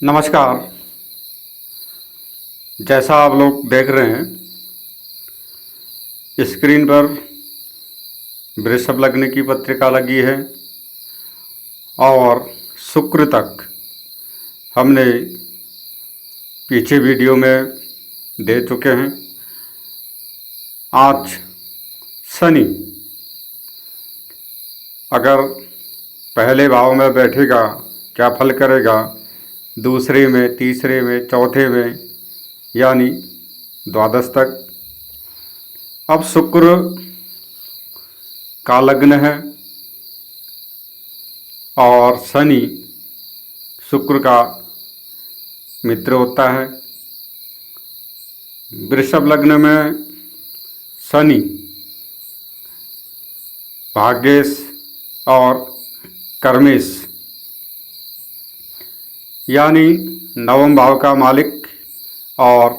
नमस्कार। जैसा आप लोग देख रहे हैं स्क्रीन पर वृषभ लग्न की पत्रिका लगी है और शुक्र तक हमने पीछे वीडियो में दे चुके हैं। आज शनि अगर पहले भाव में बैठेगा क्या फल करेगा, दूसरे में, तीसरे में, चौथे में यानी द्वादश तक। अब शुक्र का लग्न है और शनि शुक्र का मित्र होता है। वृषभ लग्न में शनि भाग्येश और कर्मेश यानी नवम भाव का मालिक और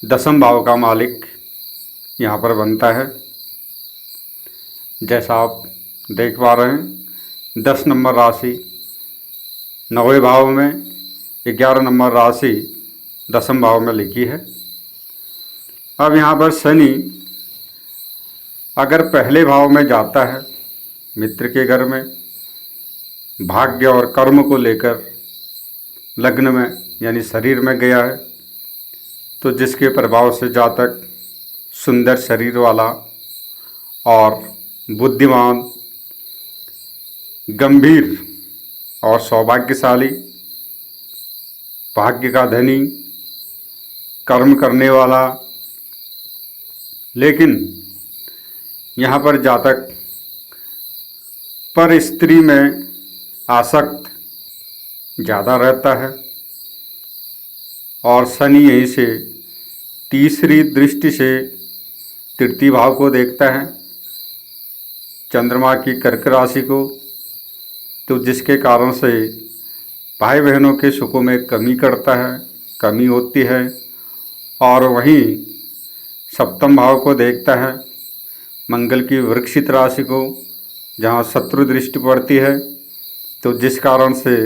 दसम भाव का मालिक यहाँ पर बनता है। जैसा आप देख पा रहे हैं 10 नंबर राशि 9वें भाव में, 11 नंबर राशि दसम भाव में लिखी है। अब यहाँ पर शनि अगर पहले भाव में जाता है मित्र के घर में, भाग्य और कर्म को लेकर लग्न में यानी शरीर में गया है, तो जिसके प्रभाव से जातक सुंदर शरीर वाला और बुद्धिमान, गंभीर और सौभाग्यशाली, भाग्य का धनी, कर्म करने वाला, लेकिन यहाँ पर जातक पर स्त्री में आसक्त ज़्यादा रहता है और शनि यहीं से तीसरी दृष्टि से तृतीय भाव को देखता है, चंद्रमा की कर्क राशि को, तो जिसके कारण से भाई बहनों के सुखों में कमी करता है, कमी होती है। और वहीं सप्तम भाव को देखता है मंगल की वृश्चिक राशि को, जहाँ शत्रु दृष्टि पड़ती है, तो जिस कारण से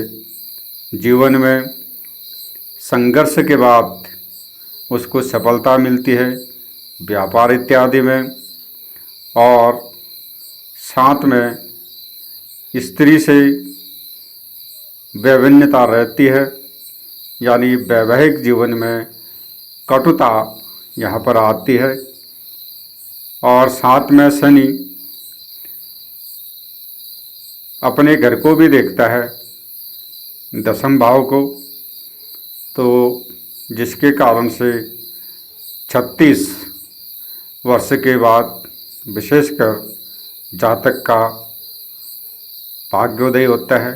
जीवन में संघर्ष के बाद उसको सफलता मिलती है व्यापार इत्यादि में। और साथ में स्त्री से वैभिन्नता रहती है, यानी वैवाहिक जीवन में कटुता यहाँ पर आती है। और साथ में शनि अपने घर को भी देखता है, दसम भाव को, तो जिसके कारण से 36 वर्ष के बाद विशेषकर जातक का भाग्योदय होता है,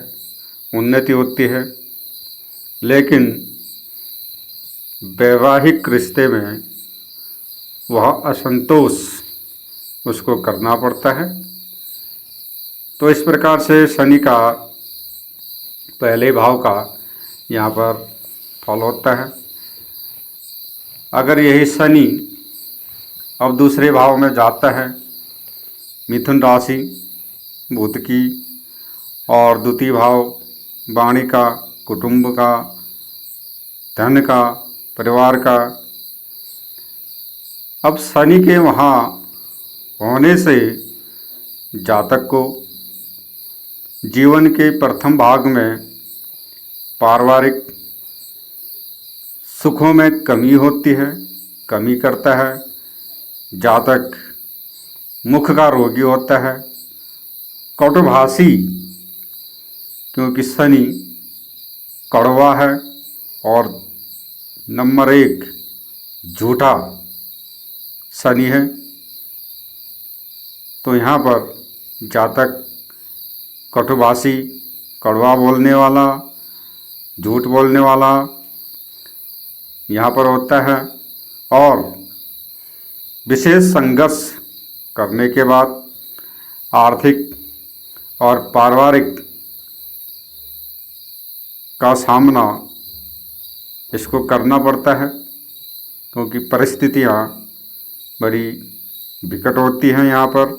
उन्नति होती है। लेकिन वैवाहिक रिश्ते में वह असंतोष उसको करना पड़ता है। तो इस प्रकार से शनि का पहले भाव का यहाँ पर फल होता है। अगर यही शनि अब दूसरे भाव में जाता है, मिथुन राशि बुध की, और द्वितीय भाव वाणी का, कुटुंब का, धन का, परिवार का, अब शनि के वहाँ होने से जातक को जीवन के प्रथम भाग में पारिवारिक सुखों में कमी होती है, कमी करता है। जातक मुख का रोगी होता है, कटुभाषी, क्योंकि शनि कड़वा है और नंबर 1 झूठा शनि है। तो यहाँ पर जातक कटुभाषी, कड़वा बोलने वाला, झूठ बोलने वाला यहाँ पर होता है। और विशेष संघर्ष करने के बाद आर्थिक और पारिवारिक का सामना इसको करना पड़ता है, क्योंकि परिस्थितियाँ बड़ी विकट होती हैं यहाँ पर।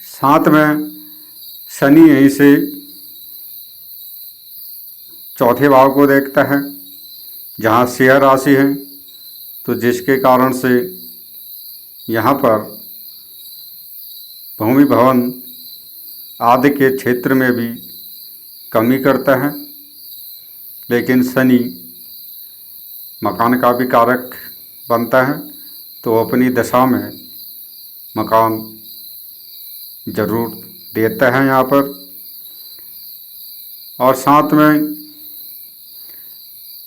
साथ में शनि यहीं से चौथे भाव को देखता है जहाँ सिंह राशि है, तो जिसके कारण से यहाँ पर भूमि भवन आदि के क्षेत्र में भी कमी करता है। लेकिन शनि मकान का भी कारक बनता है, तो अपनी दशा में मकान जरूर देता है यहाँ पर। और साथ में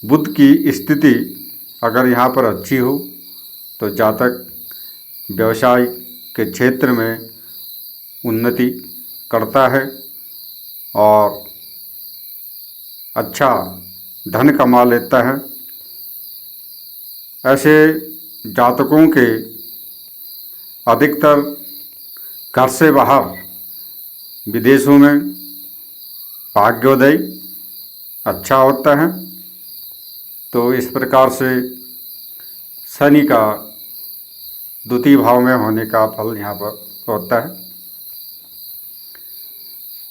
बुध की स्थिति अगर यहाँ पर अच्छी हो तो जातक व्यवसाय के क्षेत्र में उन्नति करता है और अच्छा धन कमा लेता है। ऐसे जातकों के अधिकतर घर से बाहर विदेशों में भाग्योदय अच्छा होता है। तो इस प्रकार से शनि का द्वितीय भाव में होने का फल यहाँ पर होता है।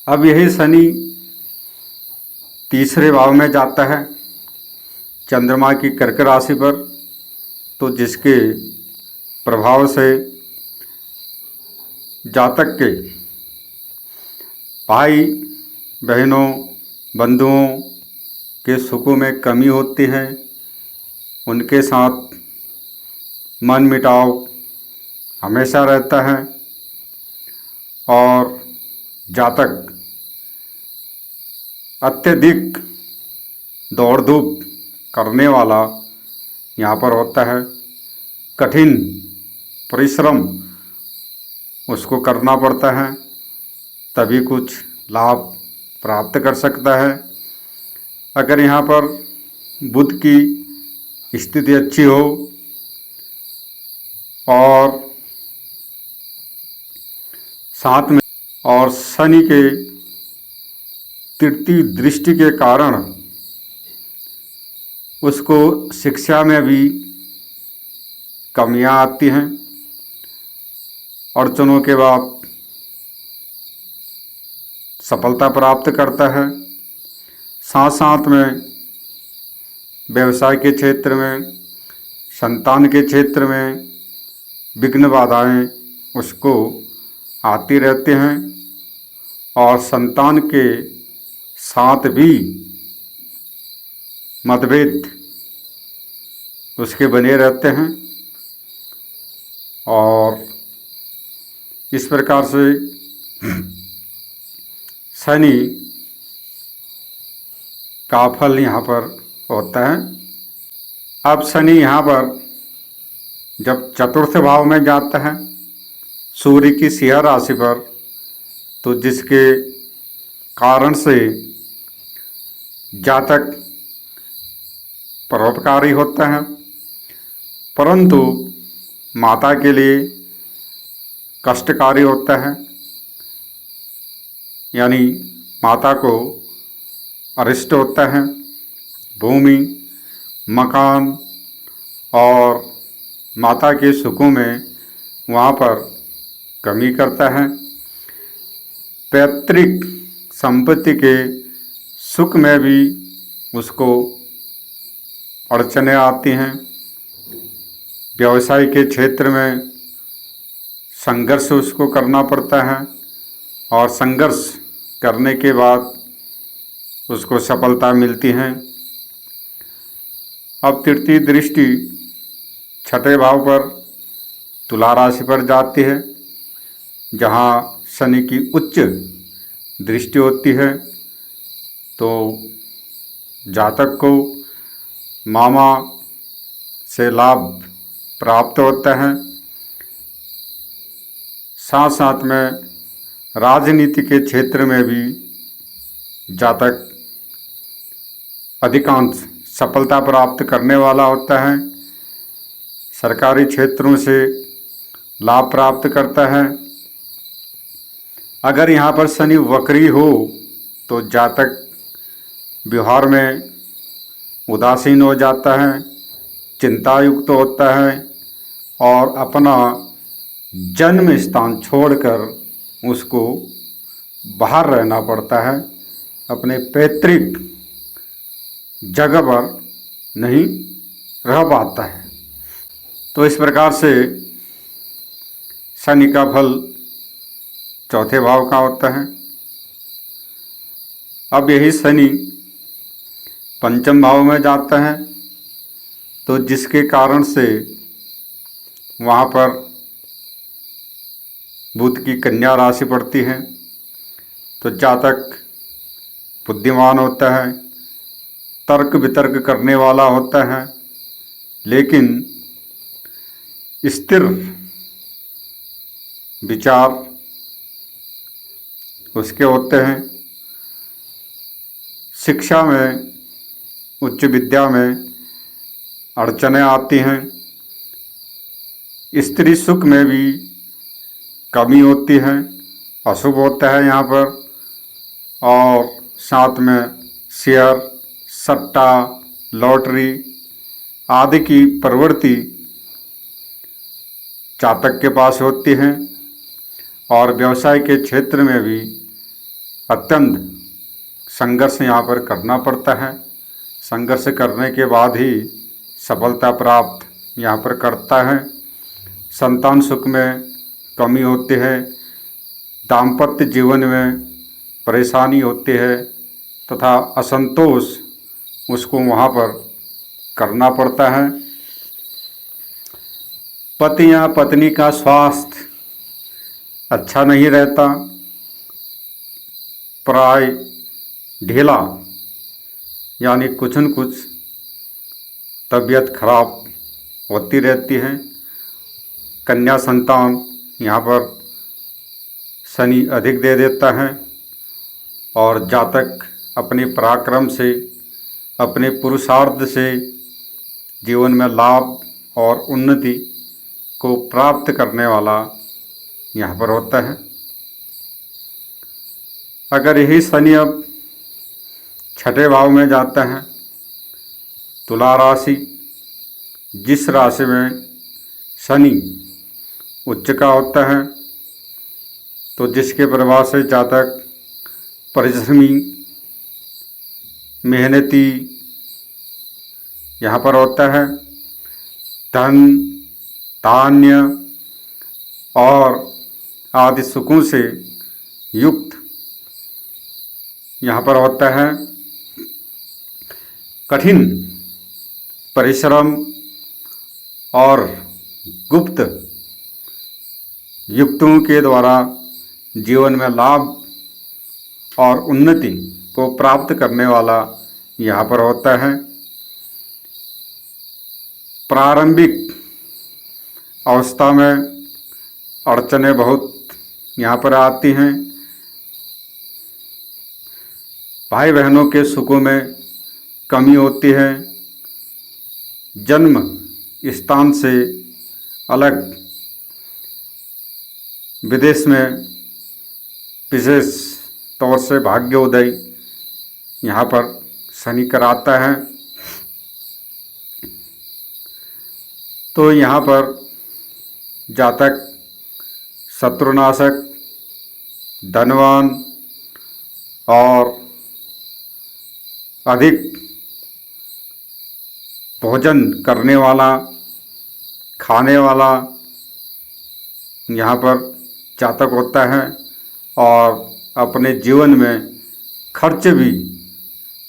अब यही शनि तीसरे भाव में जाता है चंद्रमा की कर्क राशि पर, तो जिसके प्रभाव से जातक के भाई बहनों बंधुओं के सुखों में कमी होती है, उनके साथ मन मिटाव हमेशा रहता है और जातक अत्यधिक दौड़ धूप करने वाला यहाँ पर होता है। कठिन परिश्रम उसको करना पड़ता है, तभी कुछ लाभ प्राप्त कर सकता है। अगर यहाँ पर बुध की स्थिति अच्छी हो और साथ में और शनि के तृतीय दृष्टि के कारण उसको शिक्षा में भी कमियां आती हैं, अड़चनों के बाद सफलता प्राप्त करता है। साथ साथ में व्यवसाय के क्षेत्र में, संतान के क्षेत्र में विघ्न बाधाएं उसको आती रहती हैं और संतान के साथ भी मतभेद उसके बने रहते हैं। और इस प्रकार से शनि का फल यहाँ पर होता है। अब शनि यहाँ पर जब चतुर्थ भाव में जाता है सूर्य की सिंह राशि पर, तो जिसके कारण से जातक परोपकारी होता है, परंतु माता के लिए कष्टकारी होता है। यानी माता को अरिष्ट होता है, भूमि मकान और माता के सुखों में वहाँ पर कमी करता है। पैतृक संपत्ति के सुख में भी उसको अड़चनें आती हैं। व्यवसाय के क्षेत्र में संघर्ष उसको करना पड़ता है और संघर्ष करने के बाद उसको सफलता मिलती है। अब तृतीय दृष्टि छठे भाव पर तुला राशि पर जाती है, जहाँ शनि की उच्च दृष्टि होती है। तो जातक को मामा से लाभ प्राप्त होता है। साथ साथ में राजनीति के क्षेत्र में भी जातक अधिकांश सफलता प्राप्त करने वाला होता है। सरकारी क्षेत्रों से लाभ प्राप्त करता है। अगर यहाँ पर शनि वक्री हो तो जातक व्यवहार में उदासीन हो जाता है, चिंतायुक्त होता है और अपना जन्म स्थान छोड़कर उसको बाहर रहना पड़ता है, अपने पैतृक जगह पर नहीं रह पाता है। तो इस प्रकार से शनि का फल चौथे भाव का होता है। अब यही शनि पंचम भाव में जाता है, तो जिसके कारण से वहाँ पर बुध की कन्या राशि पड़ती है। तो जातक बुद्धिमान होता है, तर्क वितर्क करने वाला होता है, लेकिन स्थिर विचार उसके होते हैं। शिक्षा में, उच्च विद्या में अड़चनें आती हैं। स्त्री सुख में भी कमी होती है, अशुभ होता है यहाँ पर। और साथ में शेयर, सट्टा, लॉटरी आदि की प्रवृत्ति जातक के पास होती है। और व्यवसाय के क्षेत्र में भी अत्यंत संघर्ष यहाँ पर करना पड़ता है। संघर्ष करने के बाद ही सफलता प्राप्त यहाँ पर करता है। संतान सुख में कमी होती है, दाम्पत्य जीवन में परेशानी होती है तथा असंतोष उसको वहाँ पर करना पड़ता है। पति या पत्नी का स्वास्थ्य अच्छा नहीं रहता, प्राय ढीला यानी कुछ न कुछ तबीयत खराब होती रहती है। कन्या संतान यहाँ पर शनि अधिक दे देता है और जातक अपने पराक्रम से, अपने पुरुषार्थ से जीवन में लाभ और उन्नति को प्राप्त करने वाला यहाँ पर होता है। अगर यही शनि अब छठे भाव में जाता है, तुला राशि, जिस राशि में शनि उच्च का होता है, तो जिसके प्रभाव से जातक परिश्रमी, मेहनती यहाँ पर होता है। धन, धान्य और आदि सुखों से युक्त यहाँ पर होता है। कठिन परिश्रम और गुप्त युक्तों के द्वारा जीवन में लाभ और उन्नति को प्राप्त करने वाला यहाँ पर होता है। प्रारंभिक अवस्था में अड़चनें बहुत यहाँ पर आती हैं। भाई बहनों के सुखों में कमी होती है। जन्म स्थान से अलग विदेश में विशेष तौर से भाग्योदय यहाँ पर शनि कराता है। तो यहाँ पर जातक शत्रुनाशक, धनवान और अधिक भोजन करने वाला, खाने वाला यहाँ पर जातक होता है। और अपने जीवन में खर्च भी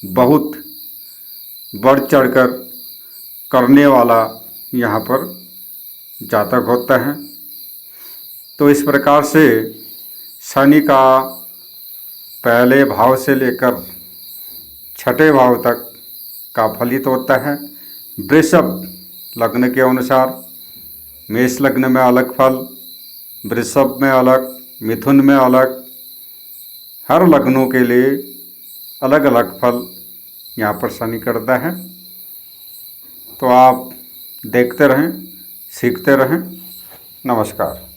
बहुत बढ़ चढ़कर करने वाला यहाँ पर जातक होता है। तो इस प्रकार से शनि का पहले भाव से लेकर छठे भाव तक का फलित होता है। वृषभ लग्न के अनुसार मेष लग्न में अलग फल, वृषभ में अलग, मिथुन में अलग, हर लग्नों के लिए अलग अलग फल यहाँ पर शनि करता है। तो आप देखते रहें, सीखते रहें। नमस्कार।